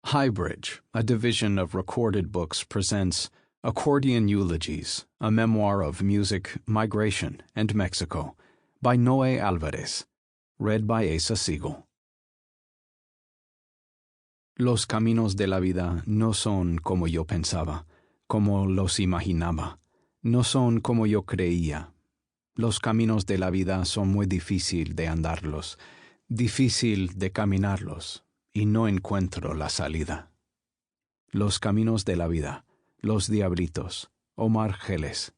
HighBridge, a division of recorded books, presents Accordion Eulogies, a memoir of music, migration, and Mexico, by Noe Álvarez, read by Asa Siegel. Los caminos de la vida no son como yo pensaba, como los imaginaba, no son como yo creía. Los caminos de la vida son muy difícil de andarlos, difícil de caminarlos, y no encuentro la salida. Los caminos de la vida, los diablitos, Omar Geles.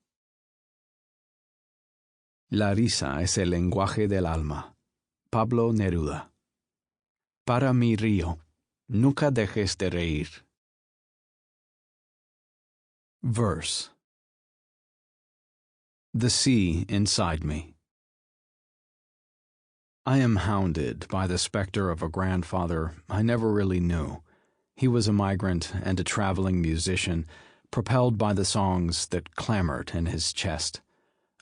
La risa es el lenguaje del alma. Pablo Neruda. Para mi río, nunca dejes de reír. Verse. The sea inside me. I am hounded by the specter of a grandfather I never really knew. He was a migrant and a traveling musician, propelled by the songs that clamored in his chest.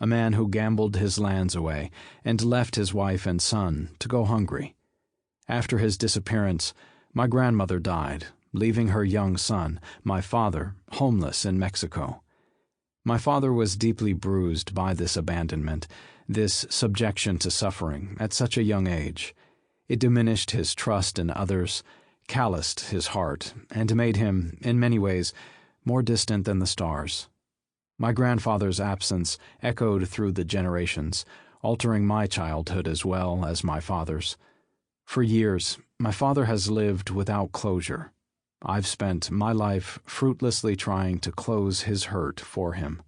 A man who gambled his lands away and left his wife and son to go hungry. After his disappearance, my grandmother died, leaving her young son, my father, homeless in Mexico. My father was deeply bruised by this abandonment, this subjection to suffering at such a young age. It diminished his trust in others, calloused his heart, and made him, in many ways, more distant than the stars. My grandfather's absence echoed through the generations, altering my childhood as well as my father's. For years, my father has lived without closure. I've spent my life fruitlessly trying to close his hurt for him.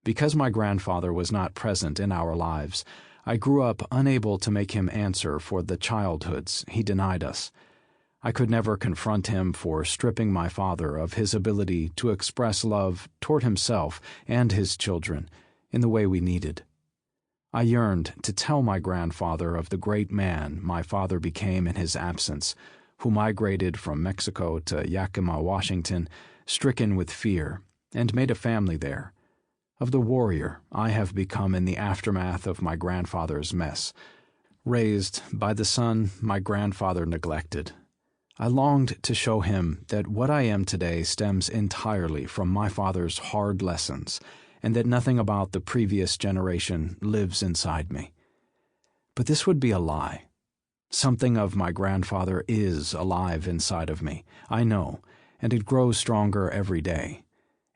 Because my grandfather was not present in our lives, I grew up unable to make him answer for the childhoods he denied us. I could never confront him for stripping my father of his ability to express love toward himself and his children in the way we needed. I yearned to tell my grandfather of the great man my father became in his absence, who migrated from Mexico to Yakima, Washington, stricken with fear, and made a family there. Of the warrior I have become in the aftermath of my grandfather's mess, raised by the son my grandfather neglected. I longed to show him that what I am today stems entirely from my father's hard lessons, and that nothing about the previous generation lives inside me. But this would be a lie. Something of my grandfather is alive inside of me, I know, and it grows stronger every day.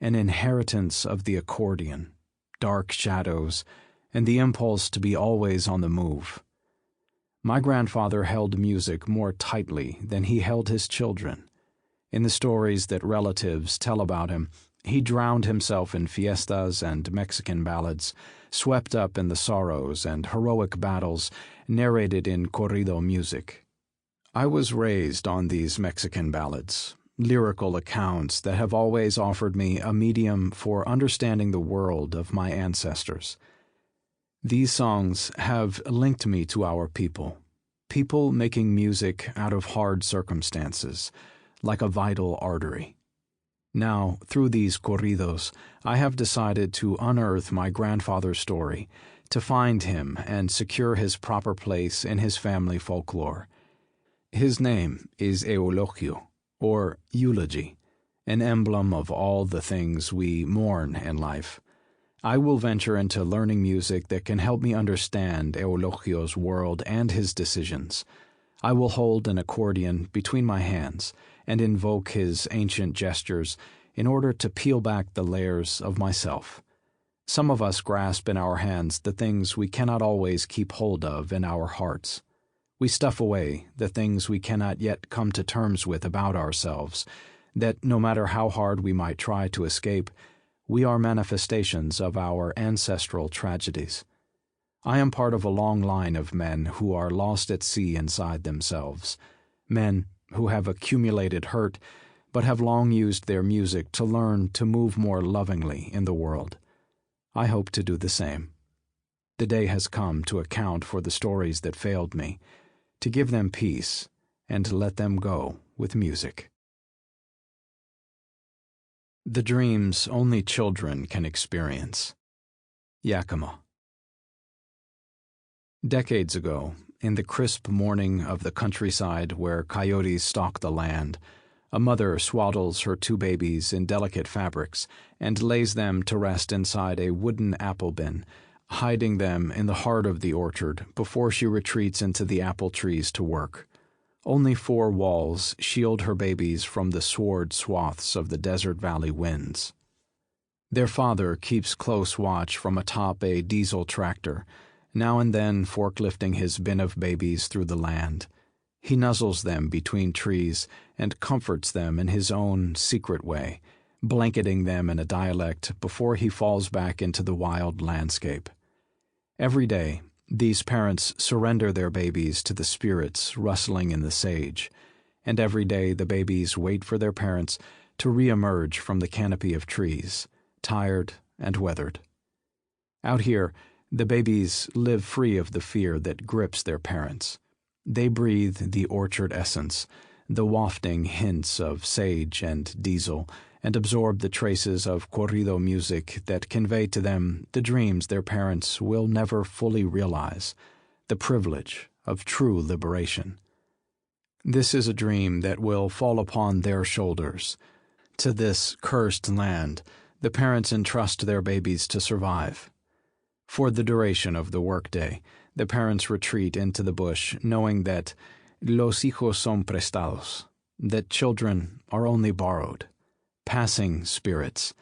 An inheritance of the accordion, dark shadows, and the impulse to be always on the move. My grandfather held music more tightly than he held his children. In the stories that relatives tell about him, he drowned himself in fiestas and Mexican ballads, swept up in the sorrows and heroic battles narrated in corrido music. I was raised on these Mexican ballads, lyrical accounts that have always offered me a medium for understanding the world of my ancestors. These songs have linked me to our people making music out of hard circumstances, like a vital artery. Now, through these corridos, I have decided to unearth my grandfather's story, to find him and secure his proper place in his family folklore. His name is Eulogio, or eulogy, an emblem of all the things we mourn in life. I will venture into learning music that can help me understand Eulogio's world and his decisions. I will hold an accordion between my hands and invoke his ancient gestures in order to peel back the layers of myself. Some of us grasp in our hands the things we cannot always keep hold of in our hearts. We stuff away the things we cannot yet come to terms with about ourselves, that no matter how hard we might try to escape, we are manifestations of our ancestral tragedies. I am part of a long line of men who are lost at sea inside themselves, men who have accumulated hurt but have long used their music to learn to move more lovingly in the world. I hope to do the same. The day has come to account for the stories that failed me, to give them peace, and to let them go with music. The dreams only children can experience. Yakima. Decades ago, in the crisp morning of the countryside where coyotes stalk the land, a mother swaddles her two babies in delicate fabrics and lays them to rest inside a wooden apple bin, hiding them in the heart of the orchard before she retreats into the apple trees to work. Only 4 walls shield her babies from the sword swaths of the desert valley winds. Their father keeps close watch from atop a diesel tractor, now and then forklifting his bin of babies through the land. He nuzzles them between trees and comforts them in his own secret way, blanketing them in a dialect before he falls back into the wild landscape. Every day, these parents surrender their babies to the spirits rustling in the sage, and every day the babies wait for their parents to re-emerge from the canopy of trees, tired and weathered. Out here, the babies live free of the fear that grips their parents. They breathe the orchard essence, the wafting hints of sage and diesel, and absorb the traces of corrido music that convey to them the dreams their parents will never fully realize, the privilege of true liberation. This is a dream that will fall upon their shoulders. To this cursed land, the parents entrust their babies to survive. For the duration of the workday, the parents retreat into the bush, knowing that los hijos son prestados, that children are only borrowed, passing spirits.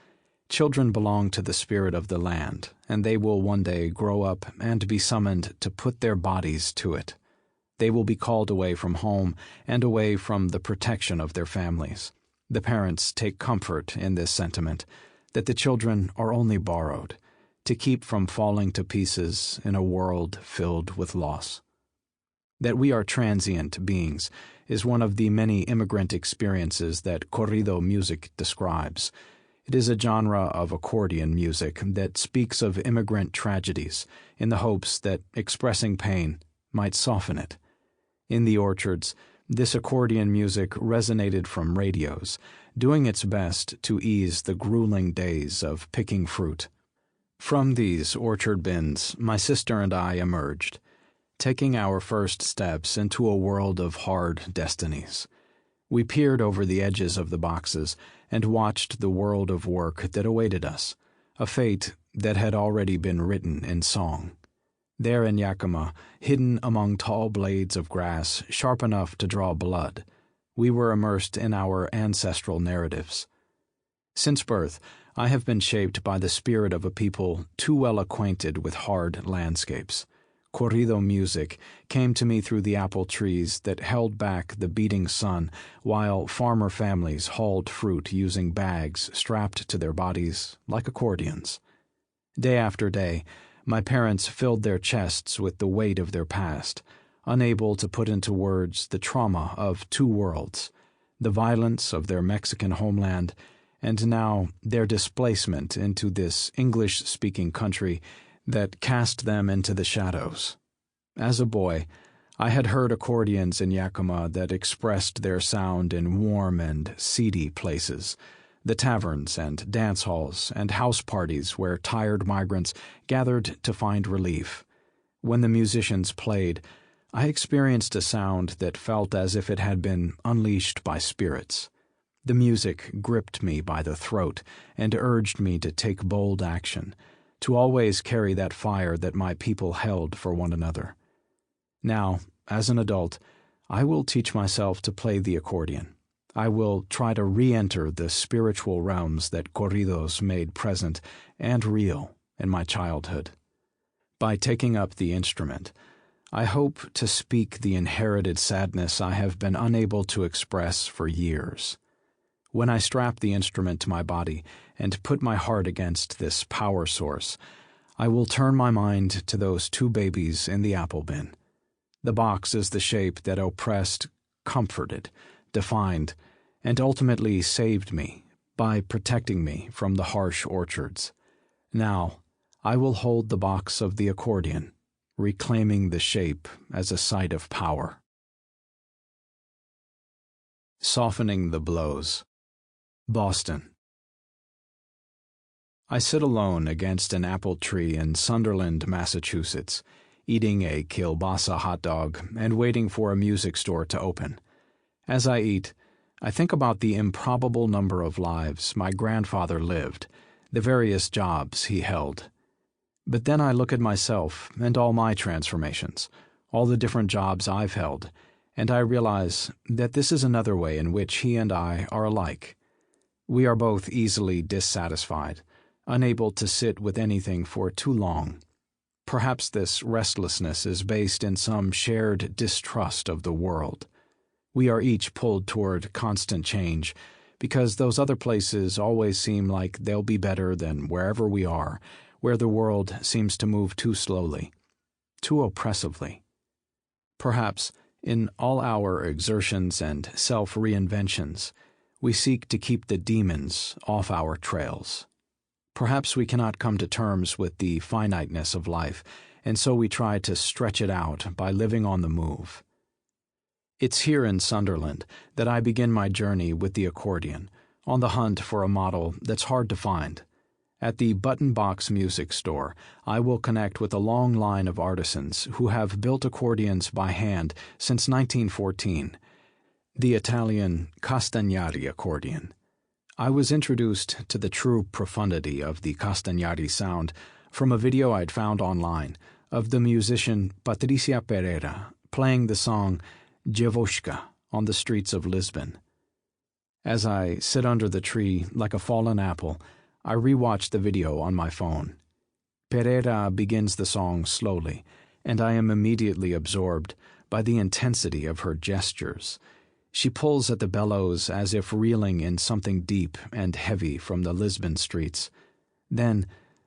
Children belong to the spirit of the land, and they will one day grow up and be summoned to put their bodies to it. They will be called away from home and away from the protection of their families. The parents take comfort in this sentiment, that the children are only borrowed, to keep from falling to pieces in a world filled with loss. That we are transient beings is one of the many immigrant experiences that corrido music describes. It is a genre of accordion music that speaks of immigrant tragedies in the hopes that expressing pain might soften it. In the orchards, this accordion music resonated from radios, doing its best to ease the grueling days of picking fruit. From these orchard bins, my sister and I emerged, taking our first steps into a world of hard destinies. We peered over the edges of the boxes and watched the world of work that awaited us, a fate that had already been written in song. There in Yakima, hidden among tall blades of grass sharp enough to draw blood, we were immersed in our ancestral narratives. Since birth, I have been shaped by the spirit of a people too well acquainted with hard landscapes. Corrido music came to me through the apple trees that held back the beating sun while farmer families hauled fruit using bags strapped to their bodies like accordions. Day after day, my parents filled their chests with the weight of their past, unable to put into words the trauma of 2 worlds, the violence of their Mexican homeland, and now their displacement into this English-speaking country that cast them into the shadows. As a boy, I had heard accordions in Yakima that expressed their sound in warm and seedy places, the taverns and dance halls and house parties where tired migrants gathered to find relief. When the musicians played, I experienced a sound that felt as if it had been unleashed by spirits. The music gripped me by the throat and urged me to take bold action, to always carry that fire that my people held for one another. Now, as an adult, I will teach myself to play the accordion. I will try to re-enter the spiritual realms that corridos made present and real in my childhood. By taking up the instrument, I hope to speak the inherited sadness I have been unable to express for years. When I strap the instrument to my body and put my heart against this power source, I will turn my mind to those 2 babies in the apple bin. The box is the shape that oppressed, comforted, defined, and ultimately saved me by protecting me from the harsh orchards. Now, I will hold the box of the accordion, reclaiming the shape as a site of power. Softening the blows. Boston. I sit alone against an apple tree in Sunderland, Massachusetts, eating a kielbasa hot dog and waiting for a music store to open. As I eat, I think about the improbable number of lives my grandfather lived, the various jobs he held. But then I look at myself and all my transformations, all the different jobs I've held, and I realize that this is another way in which he and I are alike. We are both easily dissatisfied, unable to sit with anything for too long. Perhaps this restlessness is based in some shared distrust of the world. We are each pulled toward constant change because those other places always seem like they'll be better than wherever we are, where the world seems to move too slowly, too oppressively. Perhaps, in all our exertions and self-reinventions, we seek to keep the demons off our trails. Perhaps we cannot come to terms with the finiteness of life, and so we try to stretch it out by living on the move. It's here in Sunderland that I begin my journey with the accordion, on the hunt for a model that's hard to find. At the Button Box Music Store, I will connect with a long line of artisans who have built accordions by hand since 1914, the Italian Castagnari accordion. I was introduced to the true profundity of the Castagnari sound from a video I'd found online of the musician Patricia Pereira playing the song Dziewuszka on the streets of Lisbon. As I sit under the tree like a fallen apple, I rewatch the video on my phone. Pereira begins the song slowly, and I am immediately absorbed by the intensity of her gestures. She pulls at the bellows as if reeling in something deep and heavy from the Lisbon streets. Then,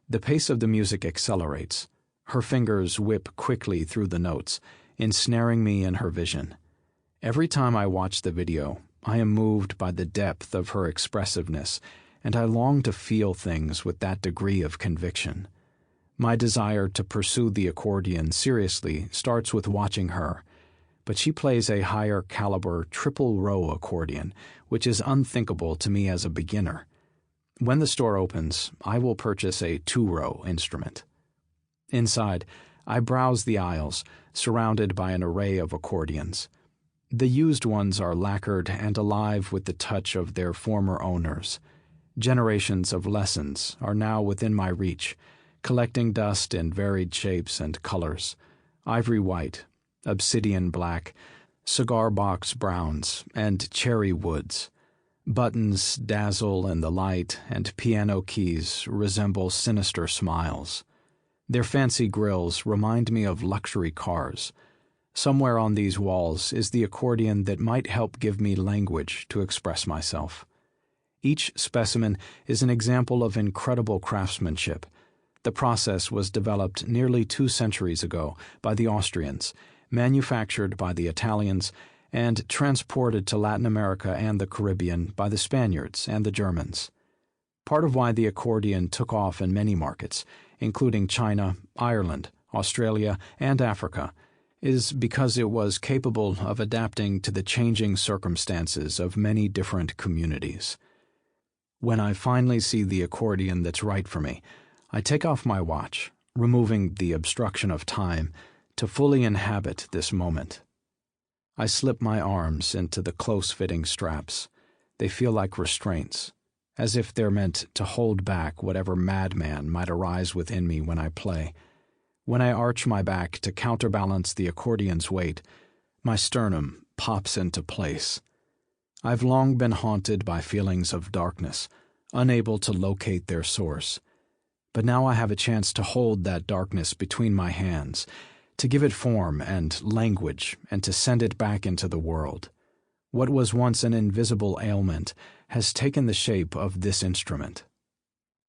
the pace of the music accelerates. Her fingers whip quickly through the notes, ensnaring me in her vision. Every time I watch the video, I am moved by the depth of her expressiveness, and I long to feel things with that degree of conviction. My desire to pursue the accordion seriously starts with watching her, but she plays a higher caliber triple-row accordion, which is unthinkable to me as a beginner. When the store opens, I will purchase a two-row instrument. Inside, I browse the aisles, surrounded by an array of accordions. The used ones are lacquered and alive with the touch of their former owners. Generations of lessons are now within my reach, collecting dust in varied shapes and colors: ivory white, obsidian black, cigar box browns, and cherry woods. Buttons dazzle in the light, and piano keys resemble sinister smiles. Their fancy grills remind me of luxury cars. Somewhere on these walls is the accordion that might help give me language to express myself. Each specimen is an example of incredible craftsmanship. The process was developed nearly 2 centuries ago by the Austrians, manufactured by the Italians, and transported to Latin America and the Caribbean by the Spaniards and the Germans. Part of why the accordion took off in many markets, including China, Ireland, Australia, and Africa, is because it was capable of adapting to the changing circumstances of many different communities. When I finally see the accordion that's right for me, I take off my watch, removing the obstruction of time, to fully inhabit this moment. I slip my arms into the close-fitting straps. They feel like restraints, as if they're meant to hold back whatever madman might arise within me when I play. When I arch my back to counterbalance the accordion's weight, my sternum pops into place. I've long been haunted by feelings of darkness, unable to locate their source. But now I have a chance to hold that darkness between my hands, to give it form and language, and to send it back into the world. What was once an invisible ailment has taken the shape of this instrument.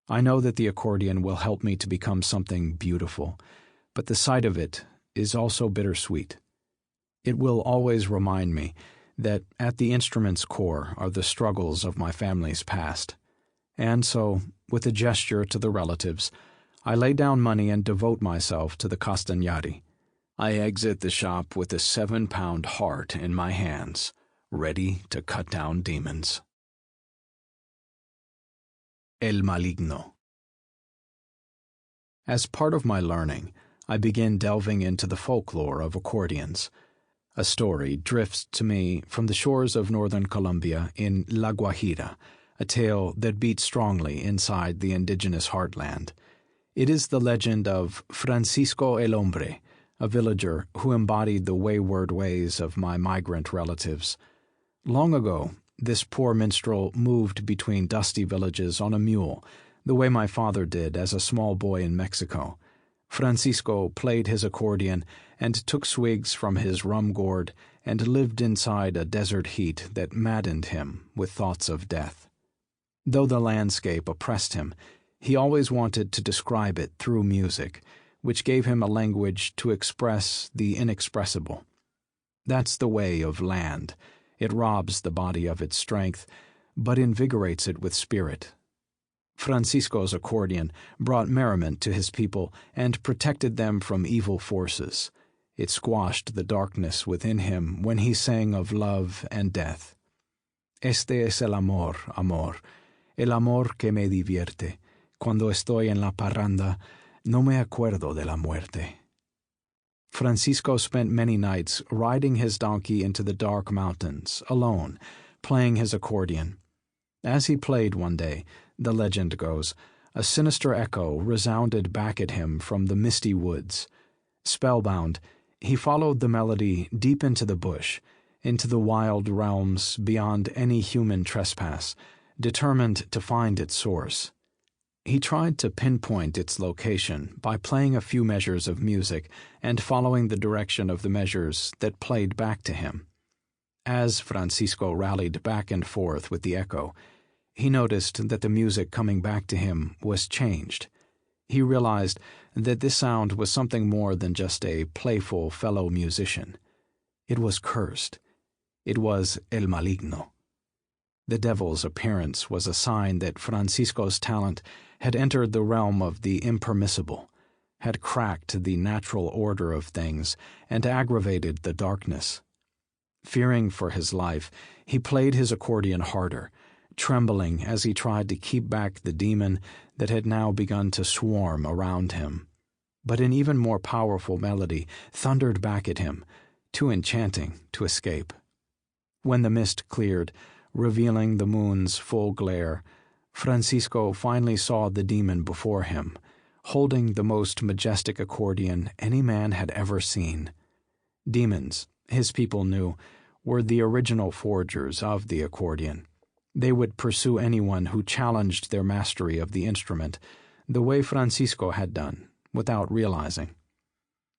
I know that the accordion will help me to become something beautiful, but the sight of it is also bittersweet. It will always remind me that at the instrument's core are the struggles of my family's past. And so, with a gesture to the relatives, I lay down money and devote myself to the Castagnari. I exit the shop with a 7-pound heart in my hands, ready to cut down demons. El Maligno. As part of my learning, I begin delving into the folklore of accordions. A story drifts to me from the shores of northern Colombia in La Guajira, a tale that beats strongly inside the indigenous heartland. It is the legend of Francisco el Hombre, a villager who embodied the wayward ways of my migrant relatives. Long ago, this poor minstrel moved between dusty villages on a mule, the way my father did as a small boy in Mexico. Francisco played his accordion and took swigs from his rum gourd and lived inside a desert heat that maddened him with thoughts of death. Though the landscape oppressed him, he always wanted to describe it through music, which gave him a language to express the inexpressible. That's the way of land. It robs the body of its strength, but invigorates it with spirit. Francisco's accordion brought merriment to his people and protected them from evil forces. It squashed the darkness within him when he sang of love and death. Este es el amor, amor, el amor que me divierte. Cuando estoy en la parranda, no me acuerdo de la muerte. Francisco spent many nights riding his donkey into the dark mountains, alone, playing his accordion. As he played one day, the legend goes, a sinister echo resounded back at him from the misty woods. Spellbound, he followed the melody deep into the bush, into the wild realms beyond any human trespass, determined to find its source. He tried to pinpoint its location by playing a few measures of music and following the direction of the measures that played back to him. As Francisco rallied back and forth with the echo, he noticed that the music coming back to him was changed. He realized that this sound was something more than just a playful fellow musician. It was cursed. It was el maligno. The devil's appearance was a sign that Francisco's talent had entered the realm of the impermissible, had cracked the natural order of things, and aggravated the darkness. Fearing for his life, he played his accordion harder, trembling as he tried to keep back the demon that had now begun to swarm around him. But an even more powerful melody thundered back at him, too enchanting to escape. When the mist cleared, revealing the moon's full glare, Francisco finally saw the demon before him, holding the most majestic accordion any man had ever seen. Demons, his people knew, were the original forgers of the accordion. They would pursue anyone who challenged their mastery of the instrument, the way Francisco had done, without realizing.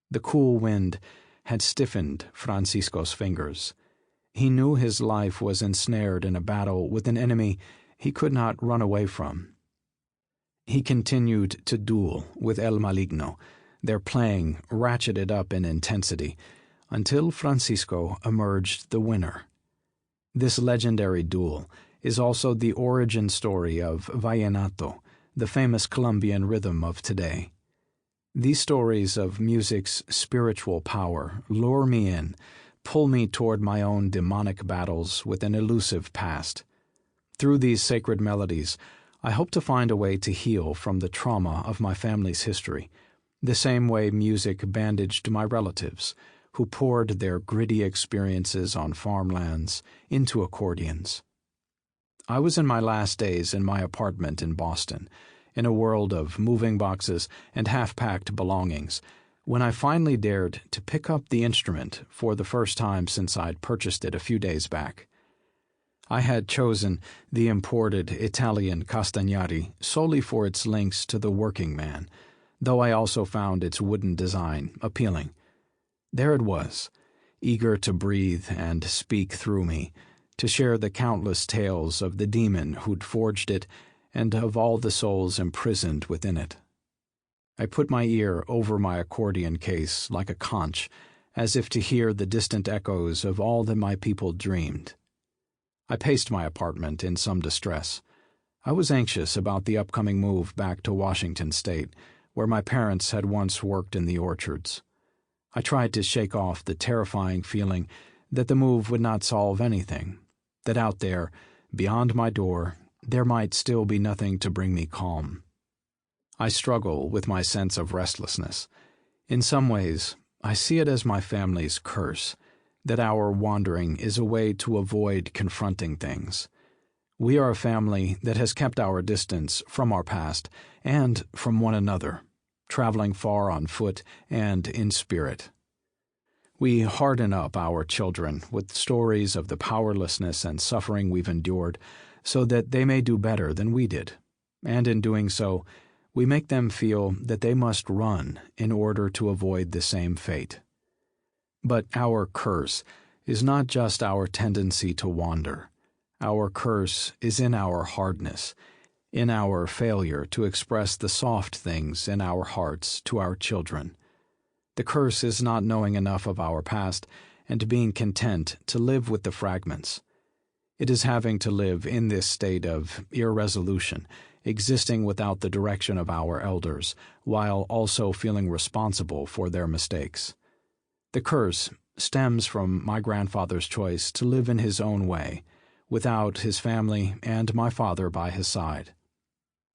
The cool wind had stiffened Francisco's fingers. He knew his life was ensnared in a battle with an enemy he could not run away from. He continued to duel with El Maligno, their playing ratcheted up in intensity, until Francisco emerged the winner. This legendary duel is also the origin story of vallenato, the famous Colombian rhythm of today. These stories of music's spiritual power lure me in, pull me toward my own demonic battles with an elusive past. Through these sacred melodies, I hope to find a way to heal from the trauma of my family's history, the same way music bandaged my relatives, who poured their gritty experiences on farmlands into accordions. I was in my last days in my apartment in Boston, in a world of moving boxes and half-packed belongings, when I finally dared to pick up the instrument for the first time since I'd purchased it a few days back. I had chosen the imported Italian Castagnari solely for its links to the working man, though I also found its wooden design appealing. There it was, eager to breathe and speak through me, to share the countless tales of the demon who'd forged it and of all the souls imprisoned within it. I put my ear over my accordion case like a conch, as if to hear the distant echoes of all that my people dreamed. I paced my apartment in some distress. I was anxious about the upcoming move back to Washington State, where my parents had once worked in the orchards. I tried to shake off the terrifying feeling that the move would not solve anything, that out there, beyond my door, there might still be nothing to bring me calm. I struggle with my sense of restlessness. In some ways, I see it as my family's curse, that our wandering is a way to avoid confronting things. We are a family that has kept our distance from our past and from one another, traveling far on foot and in spirit. We harden up our children with stories of the powerlessness and suffering we've endured so that they may do better than we did, and in doing so, we make them feel that they must run in order to avoid the same fate. But our curse is not just our tendency to wander. Our curse is in our hardness, in our failure to express the soft things in our hearts to our children. The curse is not knowing enough of our past and being content to live with the fragments. It is having to live in this state of irresolution, existing without the direction of our elders, while also feeling responsible for their mistakes. The curse stems from my grandfather's choice to live in his own way, without his family and my father by his side.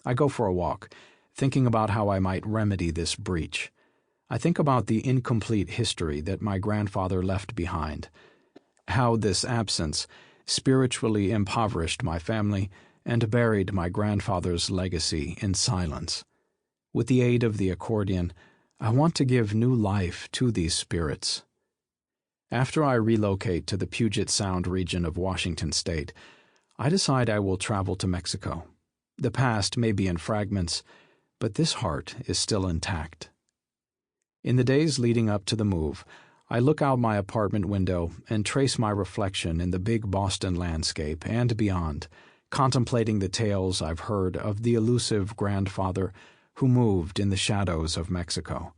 I go for a walk, thinking about how I might remedy this breach. I think about the incomplete history that my grandfather left behind, how this absence spiritually impoverished my family and buried my grandfather's legacy in silence. With the aid of the accordion, I want to give new life to these spirits. After I relocate to the Puget Sound region of Washington state, I decide I will travel to Mexico. The past may be in fragments, but this heart is still intact. In the days leading up to the move, I look out my apartment window and trace my reflection in the big Boston landscape and beyond, contemplating the tales I've heard of the elusive grandfather who moved in the shadows of Mexico.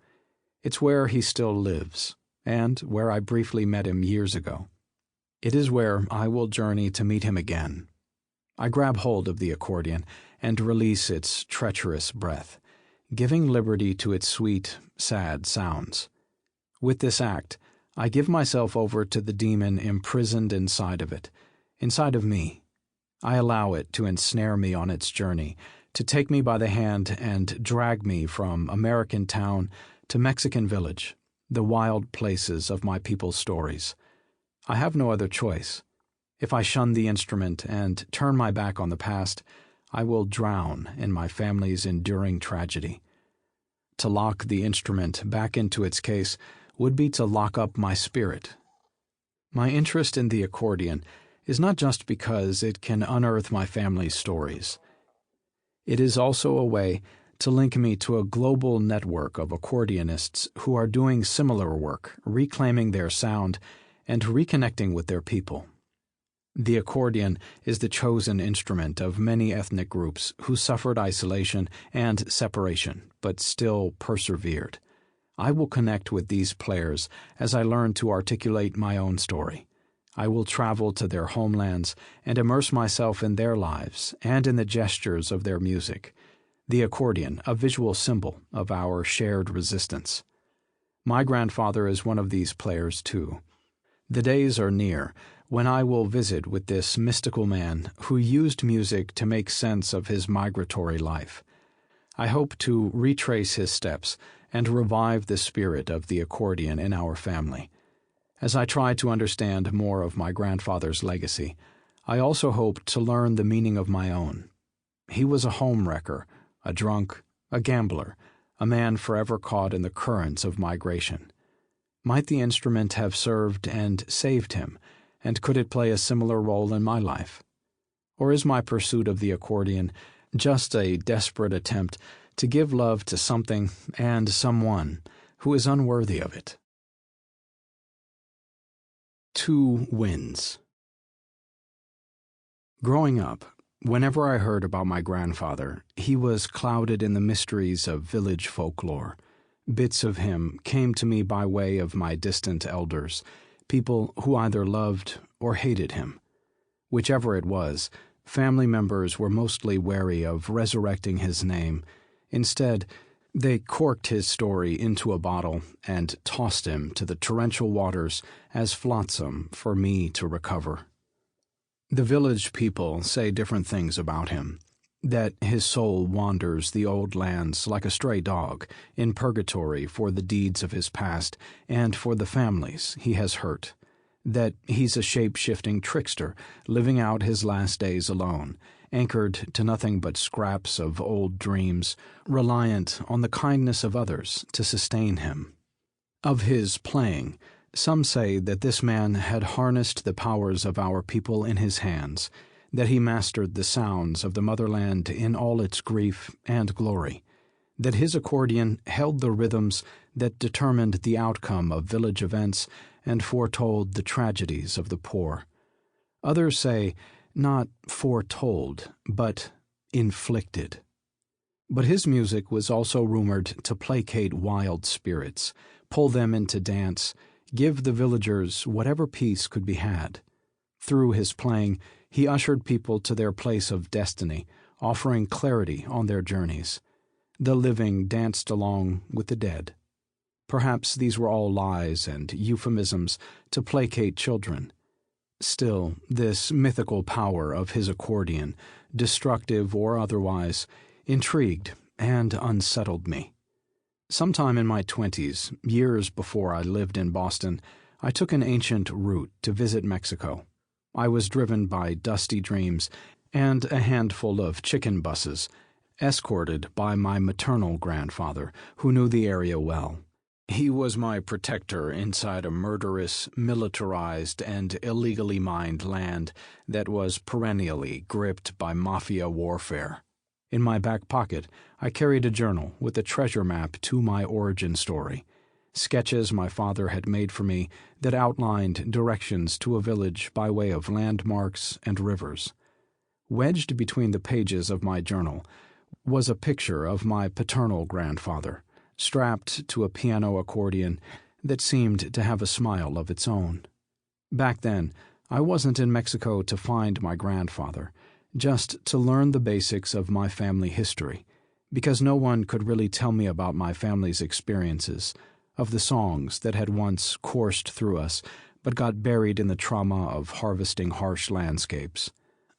It's where he still lives, and where I briefly met him years ago. It is where I will journey to meet him again. I grab hold of the accordion and release its treacherous breath, giving liberty to its sweet, sad sounds. With this act, I give myself over to the demon imprisoned inside of it, inside of me. I allow it to ensnare me on its journey, to take me by the hand and drag me from American town to Mexican village, the wild places of my people's stories. I have no other choice. If I shun the instrument and turn my back on the past, I will drown in my family's enduring tragedy. To lock the instrument back into its case would be to lock up my spirit. My interest in the accordion is not just because it can unearth my family's stories. It is also a way to link me to a global network of accordionists who are doing similar work, reclaiming their sound and reconnecting with their people. The accordion is the chosen instrument of many ethnic groups who suffered isolation and separation, but still persevered. I will connect with these players as I learn to articulate my own story. I will travel to their homelands and immerse myself in their lives and in the gestures of their music. The accordion, a visual symbol of our shared resistance. My grandfather is one of these players too. The days are near when I will visit with this mystical man who used music to make sense of his migratory life. I hope to retrace his steps and revive the spirit of the accordion in our family. As I try to understand more of my grandfather's legacy, I also hope to learn the meaning of my own. He was a home wrecker, a drunk, a gambler, a man forever caught in the currents of migration. Might the instrument have served and saved him, and could it play a similar role in my life? Or is my pursuit of the accordion just a desperate attempt to give love to something and someone who is unworthy of it? 2 Winds. Growing up, whenever I heard about my grandfather, he was clouded in the mysteries of village folklore. Bits of him came to me by way of my distant elders, people who either loved or hated him. Whichever it was, family members were mostly wary of resurrecting his name. Instead, they corked his story into a bottle and tossed him to the torrential waters as flotsam for me to recover. The village people say different things about him. that his soul wanders the old lands like a stray dog in purgatory for the deeds of his past and for the families he has hurt, that he's a shape-shifting trickster living out his last days alone, anchored to nothing but scraps of old dreams, reliant on the kindness of others to sustain him. Of his playing, some say that this man had harnessed the powers of our people in his hands, that he mastered the sounds of the motherland in all its grief and glory, that his accordion held the rhythms that determined the outcome of village events and foretold the tragedies of the poor. Others say, not foretold, but inflicted. But his music was also rumored to placate wild spirits, pull them into dance, give the villagers whatever peace could be had. Through his playing, he ushered people to their place of destiny, offering clarity on their journeys. The living danced along with the dead. Perhaps these were all lies and euphemisms to placate children. Still, this mythical power of his accordion, destructive or otherwise, intrigued and unsettled me. Sometime in my 20s, years before I lived in Boston, I took an ancient route to visit Mexico. I was driven by dusty dreams and a handful of chicken buses, escorted by my maternal grandfather, who knew the area well. He was my protector inside a murderous, militarized, and illegally mined land that was perennially gripped by mafia warfare. In my back pocket, I carried a journal with a treasure map to my origin story, sketches my father had made for me that outlined directions to a village by way of landmarks and rivers. Wedged between the pages of my journal was a picture of my paternal grandfather, strapped to a piano accordion that seemed to have a smile of its own. Back then, I wasn't in Mexico to find my grandfather, just to learn the basics of my family history, because no one could really tell me about my family's experiences, of the songs that had once coursed through us but got buried in the trauma of harvesting harsh landscapes.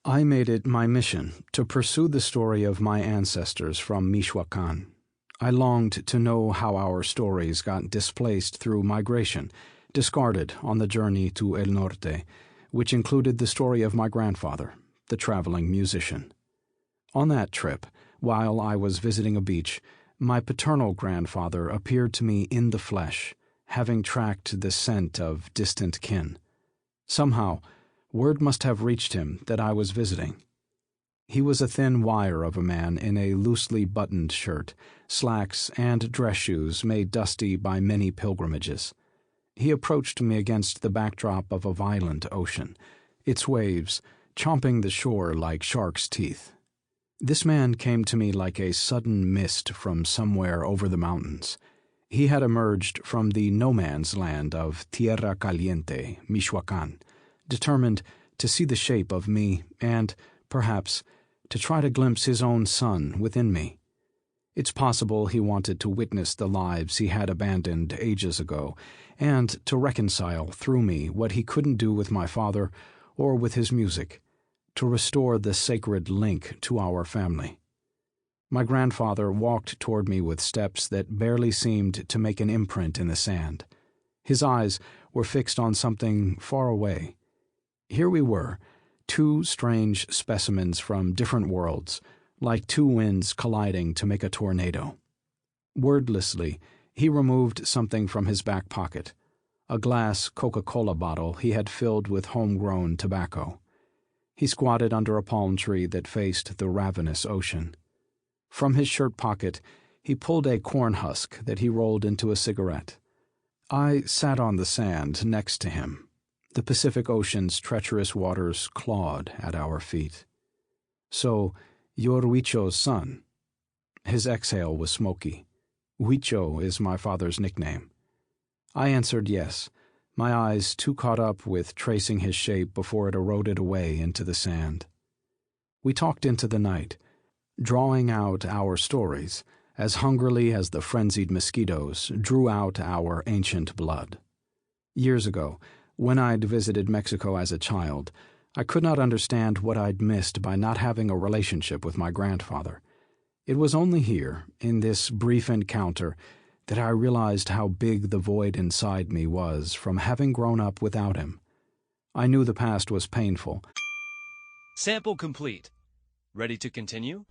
I made it my mission to pursue the story of my ancestors from Michoacán. I longed to know how our stories got displaced through migration, discarded on the journey to El Norte, which included the story of my grandfather, the traveling musician. On that trip, while I was visiting a beach, my paternal grandfather appeared to me in the flesh, having tracked the scent of distant kin. Somehow, word must have reached him that I was visiting. He was a thin wire of a man in a loosely buttoned shirt, slacks, and dress shoes made dusty by many pilgrimages. He approached me against the backdrop of a violent ocean, its waves chomping the shore like sharks' teeth. This man came to me like a sudden mist from somewhere over the mountains. He had emerged from the no-man's land of Tierra Caliente, Michoacán, determined to see the shape of me and, perhaps, to try to glimpse his own son within me. It's possible he wanted to witness the lives he had abandoned ages ago and to reconcile through me what he couldn't do with my father or with his music, to restore the sacred link to our family. My grandfather walked toward me with steps that barely seemed to make an imprint in the sand. His eyes were fixed on something far away. Here we were, two strange specimens from different worlds, like two winds colliding to make a tornado. Wordlessly, he removed something from his back pocket, a glass Coca-Cola bottle he had filled with homegrown tobacco. He squatted under a palm tree that faced the ravenous ocean. From his shirt pocket, he pulled a corn husk that he rolled into a cigarette. I sat on the sand next to him. The Pacific Ocean's treacherous waters clawed at our feet. "So, you're Huicho's son?" His exhale was smoky. Huicho is my father's nickname. I answered yes, my eyes too caught up with tracing his shape before it eroded away into the sand. We talked into the night, drawing out our stories as hungrily as the frenzied mosquitoes drew out our ancient blood. Years ago, when I'd visited Mexico as a child, I could not understand what I'd missed by not having a relationship with my grandfather. It was only here, in this brief encounter, that I realized how big the void inside me was from having grown up without him. I knew the past was painful. Sample complete. Ready to continue?